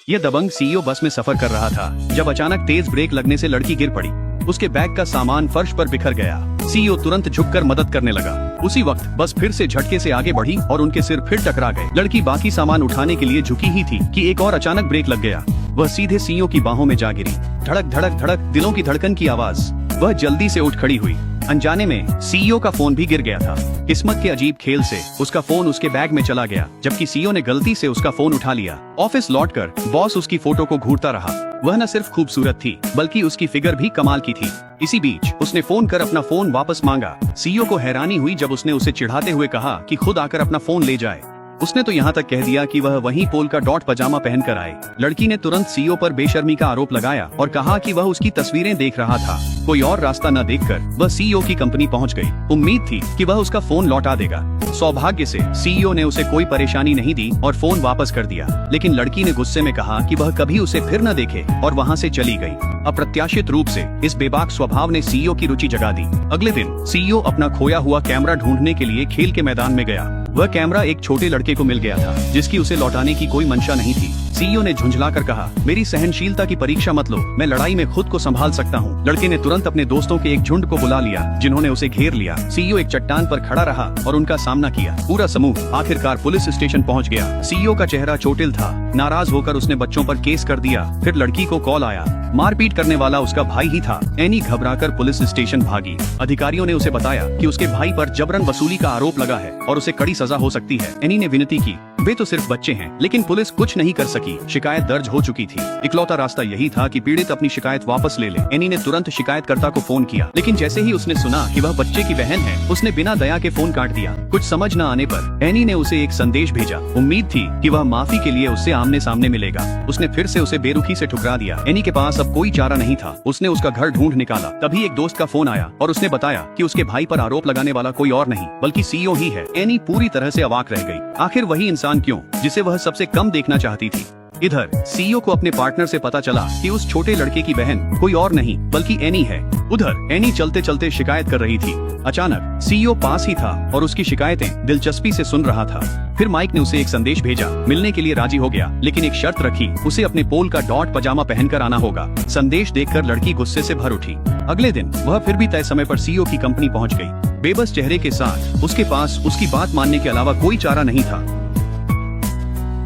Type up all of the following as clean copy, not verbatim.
यह दबंग सीईओ बस में सफर कर रहा था जब अचानक तेज ब्रेक लगने से लड़की गिर पड़ी। उसके बैग का सामान फर्श पर बिखर गया। सीईओ तुरंत झुककर मदद करने लगा। उसी वक्त बस फिर से झटके से आगे बढ़ी और उनके सिर फिर टकरा गए। लड़की बाकी सामान उठाने के लिए झुकी ही थी कि एक और अचानक ब्रेक लग गया। वह सीधे सीईओ की बाहों में जा गिरी। धड़क धड़क धड़क दिलों की धड़कन की आवाज। वह जल्दी से उठ खड़ी हुई। अनजाने में सीईओ का फोन भी गिर गया था। किस्मत के अजीब खेल से उसका फोन उसके बैग में चला गया, जबकि सीईओ ने गलती से उसका फोन उठा लिया। ऑफिस लौटकर बॉस उसकी फोटो को घूरता रहा। वह न सिर्फ खूबसूरत थी बल्कि उसकी फिगर भी कमाल की थी। इसी बीच उसने फोन कर अपना फोन वापस मांगा। सीईओ को हैरानी हुई जब उसने उसे चिढ़ाते हुए कहा कि खुद आकर अपना फोन ले जाए। उसने तो यहाँ तक कह दिया कि वह वहीं पोल्का डॉट पजामा पहनकर आए। लड़की ने तुरंत सीईओ पर बेशर्मी का आरोप लगाया और कहा कि वह उसकी तस्वीरें देख रहा था। कोई और रास्ता न देखकर वह सीईओ की कंपनी पहुंच गई। उम्मीद थी कि वह उसका फोन लौटा देगा। सौभाग्य से सीईओ ने उसे कोई परेशानी नहीं दी और फोन वापस कर दिया। लेकिन लड़की ने गुस्से में कहा कि वह कभी उसे फिर न देखे और वहाँ से चली गई। अप्रत्याशित रूप से इस बेबाक स्वभाव ने सीईओ की रुचि जगा दी। अगले दिन सीईओ अपना खोया हुआ कैमरा ढूंढने के लिए खेल के मैदान में गया। वह कैमरा एक छोटे लड़के को मिल गया था जिसकी उसे लौटाने की कोई मंशा नहीं थी। सीईओ ने झुंझलाकर कहा, मेरी सहनशीलता की परीक्षा मत लो, मैं लड़ाई में खुद को संभाल सकता हूँ। लड़के ने तुरंत अपने दोस्तों के एक झुंड को बुला लिया जिन्होंने उसे घेर लिया। सीईओ एक चट्टान पर खड़ा रहा और उनका सामना किया। पूरा समूह आखिरकार पुलिस स्टेशन पहुँच गया। सीईओ का चेहरा चोटिल था। नाराज होकर उसने बच्चों पर केस कर दिया। फिर लड़की को कॉल आया। मारपीट करने वाला उसका भाई ही था। एनी घबराकर पुलिस स्टेशन भागी। अधिकारियों ने उसे बताया कि उसके भाई पर जबरन वसूली का आरोप लगा है और उसे कड़ी सजा हो सकती है। एनी ने विनती की, वे तो सिर्फ बच्चे हैं। लेकिन पुलिस कुछ नहीं कर सकी। शिकायत दर्ज हो चुकी थी। इकलौता रास्ता यही था कि पीड़ित अपनी शिकायत वापस ले ले। एनी ने तुरंत शिकायतकर्ता को फोन किया, लेकिन जैसे ही उसने सुना कि वह बच्चे की बहन है, उसने बिना दया के फोन काट दिया। कुछ समझ न आने पर एनी ने उसे एक संदेश भेजा। उम्मीद थी कि वह माफी के लिए उससे आमने सामने मिलेगा। उसने फिर से उसे बेरुखी से ठुकरा दिया। एनी के पास अब कोई चारा नहीं था। उसने उसका घर ढूंढ निकाला। तभी एक दोस्त का फोन आया और उसने बताया कि उसके भाई पर आरोप लगाने वाला कोई और नहीं बल्कि सीईओ ही है। एनी पूरी तरह से अवाक रह गई। आखिर वही इंसान क्यों जिसे वह सबसे कम देखना चाहती थी। इधर सीईओ को अपने पार्टनर से पता चला कि उस छोटे लड़के की बहन कोई और नहीं बल्कि एनी है। उधर एनी चलते चलते शिकायत कर रही थी। अचानक सीईओ पास ही था और उसकी शिकायतें दिलचस्पी से सुन रहा था। फिर माइक ने उसे एक संदेश भेजा। मिलने के लिए राजी हो गया, लेकिन एक शर्त रखी, उसे अपने पोल का डॉट पजामा पहनकर आना होगा। संदेश देखकर लड़की गुस्से से भर उठी। अगले दिन वह फिर भी तय समय पर सीईओ की कंपनी पहुंच गई। बेबस चेहरे के साथ उसके पास उसकी बात मानने के अलावा कोई चारा नहीं था।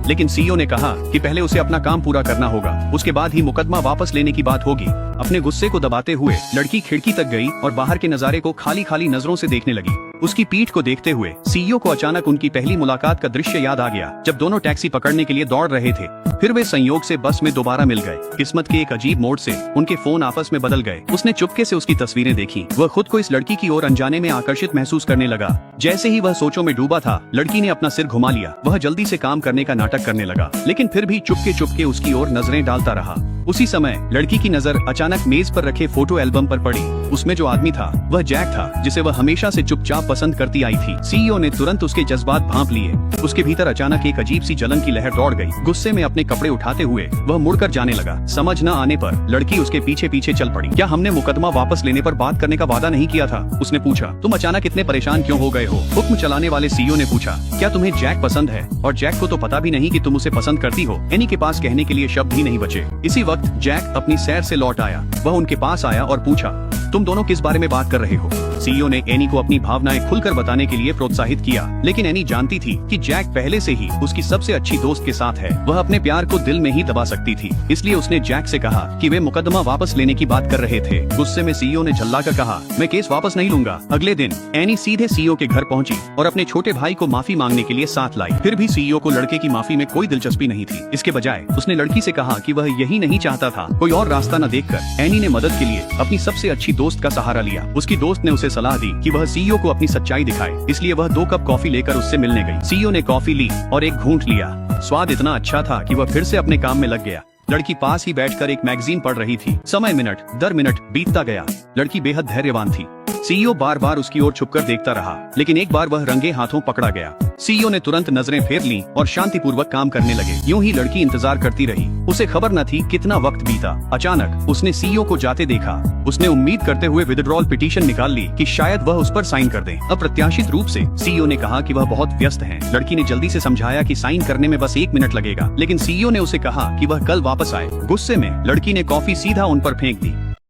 लेकिन सीईओ ने कहा कि पहले उसे अपना काम पूरा करना होगा, उसके बाद ही मुकदमा वापस लेने की बात होगी। अपने गुस्से को दबाते हुए लड़की खिड़की तक गई और बाहर के नजारे को खाली खाली नजरों से देखने लगी। उसकी पीठ को देखते हुए सीईओ को अचानक उनकी पहली मुलाकात का दृश्य याद आ गया, जब दोनों टैक्सी पकड़ने के लिए दौड़ रहे थे। फिर वे संयोग से बस में दोबारा मिल गए। किस्मत के एक अजीब मोड़ से उनके फोन आपस में बदल गए। उसने चुपके से उसकी तस्वीरें देखी। वह खुद को इस लड़की की ओर अनजाने में आकर्षित महसूस करने लगा। जैसे ही वह सोचों में डूबा था, लड़की ने अपना सिर घुमा लिया। वह जल्दी से काम करने का नाटक करने लगा, लेकिन फिर भी चुपके चुपके उसकी ओर नजरें डालता रहा। उसी समय लड़की की नजर अचानक मेज पर रखे फोटो एल्बम पर पड़ी। उसमें जो आदमी था वह जैक था, जिसे वह हमेशा से चुपचाप पसंद करती आई थी। सीईओ ने तुरंत उसके जज्बात भांप लिए। उसके भीतर अचानक एक अजीब सी जलन की लहर दौड़ गई। गुस्से में अपने कपड़े उठाते हुए वह मुड़कर जाने लगा। समझ न आने पर लड़की उसके पीछे पीछे चल पड़ी। क्या हमने मुकदमा वापस लेने पर बात करने का वादा नहीं किया था? उसने पूछा। तुम अचानक इतने परेशान क्यों हो गए हो? हुक्म चलाने वाले सीईओ ने पूछा। क्या तुम्हें जैक पसंद है? और जैक को तो पता भी नहीं कि तुम उसे पसंद करती हो। एनी के पास कहने के लिए शब्द ही नहीं बचे। इसी वक्त जैक अपनी सैर से लौट आया। वह उनके पास आया और पूछा, तुम दोनों किस बारे में बात कर रहे हो? सीईओ ने एनी को अपनी भावनाएं खुलकर बताने के लिए प्रोत्साहित किया, लेकिन एनी जानती थी कि जैक पहले से ही उसकी सबसे अच्छी दोस्त के साथ है। वह अपने प्यार को दिल में ही दबा सकती थी। इसलिए उसने जैक से कहा कि वे मुकदमा वापस लेने की बात कर रहे थे। गुस्से में सीईओ ने झल्लाकर कहा, मैं केस वापस नहीं लूंगा। अगले दिन एनी सीधे सीईओ के घर पहुंची और अपने छोटे भाई को माफी मांगने के लिए साथ लाई। फिर भी सीईओ को लड़के की माफी में कोई दिलचस्पी नहीं थी। इसके बजाय उसने लड़की से कहा कि वह यही नहीं चाहता था। कोई और रास्ता न देखकर एनी ने मदद के लिए अपनी सबसे अच्छी दोस्त का सहारा लिया। उसकी दोस्त ने उसे सलाह दी कि वह सीईओ को अपनी सच्चाई दिखाए, इसलिए वह 2 कप कॉफी लेकर उससे मिलने गई। सीईओ ने कॉफी ली और एक घूंट लिया। स्वाद इतना अच्छा था कि वह फिर से अपने काम में लग गया। लड़की पास ही बैठकर एक मैगजीन पढ़ रही थी। समय मिनट दर मिनट बीतता गया। लड़की बेहद धैर्यवान थी। सीईओ बार बार उसकी ओर छुपकर देखता रहा, लेकिन एक बार वह रंगे हाथों पकड़ा गया। सीईओ ने तुरंत नजरें फेर लीं और शांतिपूर्वक काम करने लगे। यूं ही लड़की इंतजार करती रही। उसे खबर न थी कितना वक्त बीता। अचानक उसने सीईओ को जाते देखा। उसने उम्मीद करते हुए विथड्रॉल पिटीशन निकाल ली कि शायद वह उस पर साइन कर दे। अप्रत्याशित रूप से सीईओ ने कहा कि वह बहुत व्यस्त हैं। लड़की ने जल्दी से समझाया कि साइन करने में बस 1 मिनट लगेगा, लेकिन सीईओ ने उसे कहा कि वह कल वापस आए। गुस्से में लड़की ने कॉफी सीधा उन पर फेंक दी।